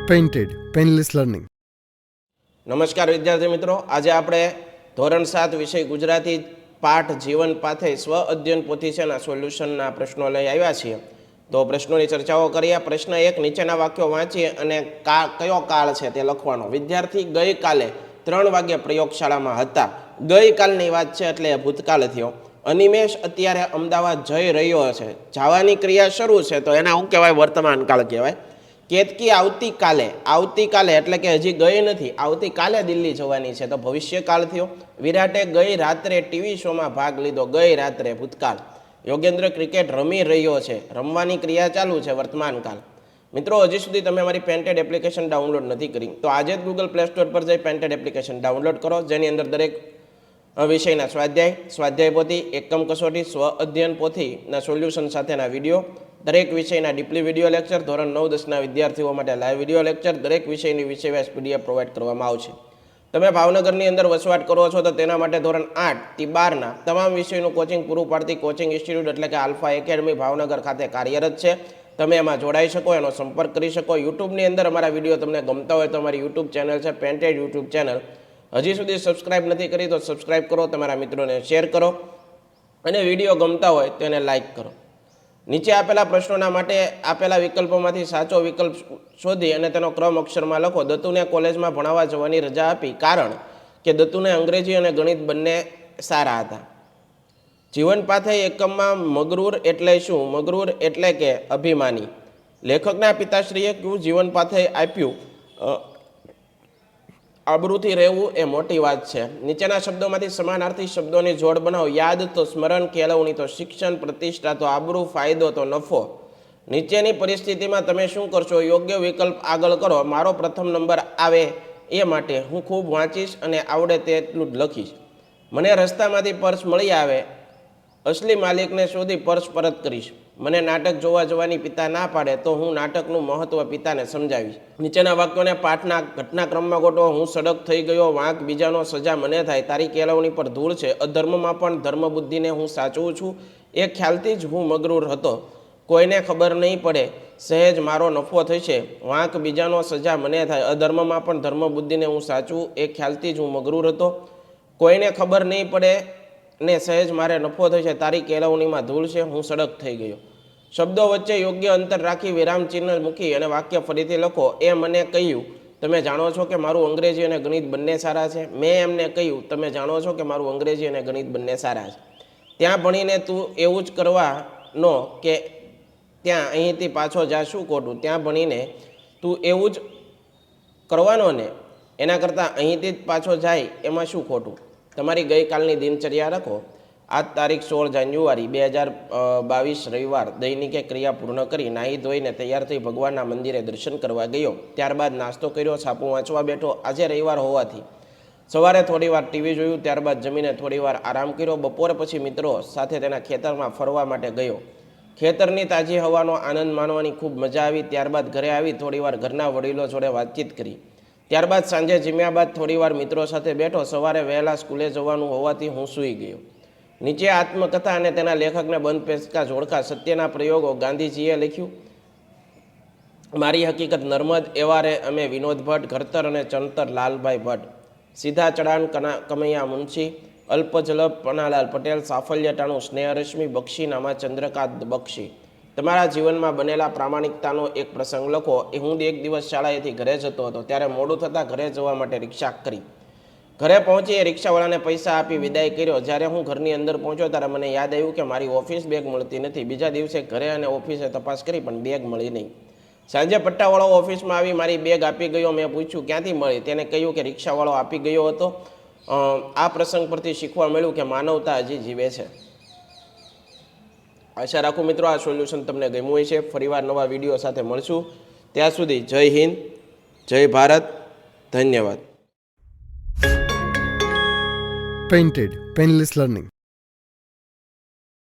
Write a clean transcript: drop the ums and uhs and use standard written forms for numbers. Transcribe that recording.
Painted painless learning. નમસ્કાર વિદ્યાર્થી મિત્રો, આજે આપણે ધોરણ 7 વિષય ગુજરાતી પાઠ જીવન પાથે સ્વ અધ્યયન પોથી છે ના સોલ્યુશનના પ્રશ્નો લઈ આવ્યા છીએ. તો પ્રશ્નોની ચર્ચાઓ કરીએ. પ્રશ્ન 1, નીચેના વાક્યો વાંચીએ અને કયો કાળ છે તે લખવાનો. વિદ્યાર્થી ગઈકાલે 3 વાગ્યે પ્રયોગશાળામાં હતા. ગઈકાલની વાત છે એટલે ભૂતકાળ થયો. અનિમેશ અત્યારે અમદાવાદ જઈ રહ્યો છે. જવાની ક્રિયા શરૂ છે તો એના શું કહેવાય? વર્તમાન કાળ કહેવાય. કેતકી આવતીકાલે એટલે કે હજી ગઈ નથી, આવતીકાલે દિલ્હી જવાની છે તો ભવિષ્યકાળ થયો. વિરાટે ગઈ રાત્રે ટીવી શોમાં ભાગ લીધો. ગઈ રાત્રે ભૂતકાળ. યોગેન્દ્ર ક્રિકેટ રમી રહ્યો છે, રમવાની ક્રિયા ચાલુ છે, વર્તમાન કાળ. મિત્રો, હજી સુધી તમે અમારી પેન્ટેડ એપ્લિકેશન ડાઉનલોડ નથી કરી તો આજે જ ગૂગલ પ્લે સ્ટોર પર જઈ પેન્ટેડ એપ્લિકેશન ડાઉનલોડ કરો, જેની અંદર દરેક વિષયના સ્વાધ્યાય પોથી, એકમ કસોટી, સ્વ અધ્યયન પોથીના સોલ્યુશન સાથેના વિડીયો, દરેક વિષયના ડીપલી વિડીયો લેક્ચર, ધોરણ 9-10ના વિદ્યાર્થીઓ માટે લાઈવ વિડીયો લેક્ચર, દરેક વિષયની વિષયવાઇઝ પીડીએફ પ્રોવાઈડ કરવામાં આવશે. તમે ભાવનગરની અંદર વસવાટ કરો છો તો તેના માટે ધોરણ 8 થી 12ના તમામ વિષયનું કોચિંગ પૂરું પાડતી કોચિંગ ઇન્સ્ટિટ્યૂટ એટલે કે આલ્ફા એકેડમી ભાવનગર ખાતે કાર્યરત છે. તમે એમાં જોડાઈ શકો, એનો સંપર્ક કરી શકો. યુટ્યુબની અંદર અમારા વિડીયો તમને ગમતા હોય તો અમારી યુટ્યુબ ચેનલ છે પેન્ટેડ યુટ્યુબ ચેનલ. હજી સુધી સબસ્ક્રાઇબ નથી કરી તો સબસ્ક્રાઇબ કરો, તમારા મિત્રોને શેર કરો અને વિડીયો ગમતા હોય તો એને લાઇક કરો. નીચે આપેલા પ્રશ્નોના માટે આપેલા વિકલ્પોમાંથી સાચો વિકલ્પ શોધી અને તેનો ક્રમ અક્ષરમાં લખો. દત્તુને કોલેજમાં ભણાવવા જવાની રજા આપી કારણ કે દત્તુને અંગ્રેજી અને ગણિત બંને સારા હતા. જીવન પાથે એકમમાં મગરૂર એટલે શું? મગરૂર એટલે કે અભિમાની. લેખકના પિતાશ્રીએ કયું જીવન પાથે આપ્યું? આબરૂથી રહેવું એ મોટી વાત છે. નીચેના શબ્દોમાંથી સમાનાર્થી શબ્દોની જોડ બનાવો. યાદ તો સ્મરણ, કેળવણી તો શિક્ષણ, પ્રતિષ્ઠા તો આબરૂ, ફાયદો તો નફો. નીચેની પરિસ્થિતિમાં તમે શું કરશો? યોગ્ય વિકલ્પ આગળ કરો. મારો પ્રથમ નંબર આવે એ માટે હું ખૂબ વાંચીશ અને આવડે તેટલું જ લખીશ. મને રસ્તામાંથી પર્સ મળી આવે, અસલી માલિકને શોધી પર્સ પરત કરીશ. મને નાટક જોવા જવાની પિતા ના પાડે તો હું નાટકનું મહત્વ પિતાને સમજાવીશ. નીચેના વાક્યોને પાઠના ઘટનાક્રમમાં ગોઠવો. હું સડક થઈ ગયો, વાંક બીજાનો સજા મને થાય, તારી કેળવણી પર ધૂળ છે, અધર્મમાં પણ ધર્મબુદ્ધિને હું સાચવું છું, એ ખ્યાલથી જ હું મગરૂર હતો, કોઈને ખબર નહીં પડે, સહેજ મારો નફો થશે, વાંક બીજાનો સજા મને થાય, અધર્મમાં પણ ધર્મબુદ્ધિને હું સાચવું, એ ખ્યાલથી જ હું મગરૂર હતો, કોઈને ખબર નહીં પડે ને સહેજ મારે નફો થશે, તારી કેળવણીમાં ધૂળ છે, હું સડક થઈ ગયો. શબ્દો વચ્ચે યોગ્ય અંતર રાખી વિરામ ચિહ્ન મૂકી અને વાક્ય ફરીથી લખો. એ મને કહ્યું, તમે જાણો છો કે મારું અંગ્રેજી અને ગણિત બંને સારા છે. મેં એમને કહ્યું, તમે જાણો છો કે મારું અંગ્રેજી અને ગણિત બંને સારા છે. ત્યાં ભણીને તું એવું જ કરવાનો કે ત્યાં અહીંથી પાછો જા, શું ખોટું? ત્યાં ભણીને તું એવું જ કરવાનો ને એના કરતાં અહીંથી જ પાછો જાય એમાં શું ખોટું? તમારી ગઈકાલની દિનચર્યા રાખો. આજ તારીખ 16 જાન્યુઆરી 2022 રવિવાર. દૈનિકે ક્રિયા પૂર્ણ કરી નાહી ધોઈને તૈયાર થઈ ભગવાનના મંદિરે દર્શન કરવા ગયો. ત્યારબાદ નાસ્તો કર્યો, છાપું વાંચવા બેઠો. આજે રવિવાર હોવાથી સવારે થોડીવાર ટીવી જોયું, ત્યારબાદ જમીને થોડીવાર આરામ કર્યો. બપોર પછી મિત્રો સાથે તેના ખેતરમાં ફરવા માટે ગયો. ખેતરની તાજી હવાનો આનંદ માણવાની ખૂબ મજા આવી. ત્યારબાદ ઘરે આવી થોડીવાર ઘરના વડીલો જોડે વાતચીત કરી. ત્યારબાદ સાંજે જમ્યા બાદ થોડીવાર મિત્રો સાથે બેઠો. સવારે વહેલા સ્કૂલે જવાનું હોવાથી હું સૂઈ ગયો. નીચે આત્મકથા અને તેના લેખકને બંધ પેચકા જોડકા. સત્યના પ્રયોગો. ગાંધીજીએ લખ્યું, મારી હકીકત નર્મદ એવારે અમે વિનોદ ભટ્ટ, ઘડતર અને ચણતર લાલભાઈ ભટ્ટ, સીધા ચડાણ કમૈયા મુનશી, અલ્પજલપ પન્નાલાલ પટેલ, સાફલ્યટાણું સ્નેહરશ્મિ, બક્ષીનામા ચંદ્રકાંત બક્ષી. તમારા જીવનમાં બનેલા પ્રામાણિકતાનો એક પ્રસંગ લખો. હું એક દિવસ શાળાએથી ઘરે જતો હતો, ત્યારે મોડું થતાં ઘરે જવા માટે રિક્ષા કરી. ઘરે પહોંચી રિક્ષાવાળાને પૈસા આપી વિદાય કર્યો. જ્યારે હું ઘરની અંદર પહોંચ્યો ત્યારે મને યાદ આવ્યું કે મારી ઓફિસ બેગ મળતી નથી. બીજા દિવસે ઘરે અને ઓફિસે તપાસ કરી પણ બેગ મળી નહીં. સાંજે પટ્ટાવાળો ઓફિસમાં આવી મારી બેગ આપી ગયો. મેં પૂછ્યું ક્યાંથી મળી? તેને કહ્યું કે રિક્ષાવાળો આપી ગયો હતો. આ પ્રસંગ પરથી શીખવા મળ્યું કે માનવતા હજી જીવે છે. આશા રાખું મિત્રો આ સોલ્યુશન તમને ગમ્યું હોય છે. ફરીવાર નવા વિડીયો સાથે મળશું. ત્યાં સુધી જય હિન્દ, જય ભારત, ધન્યવાદ. Painted painless learning.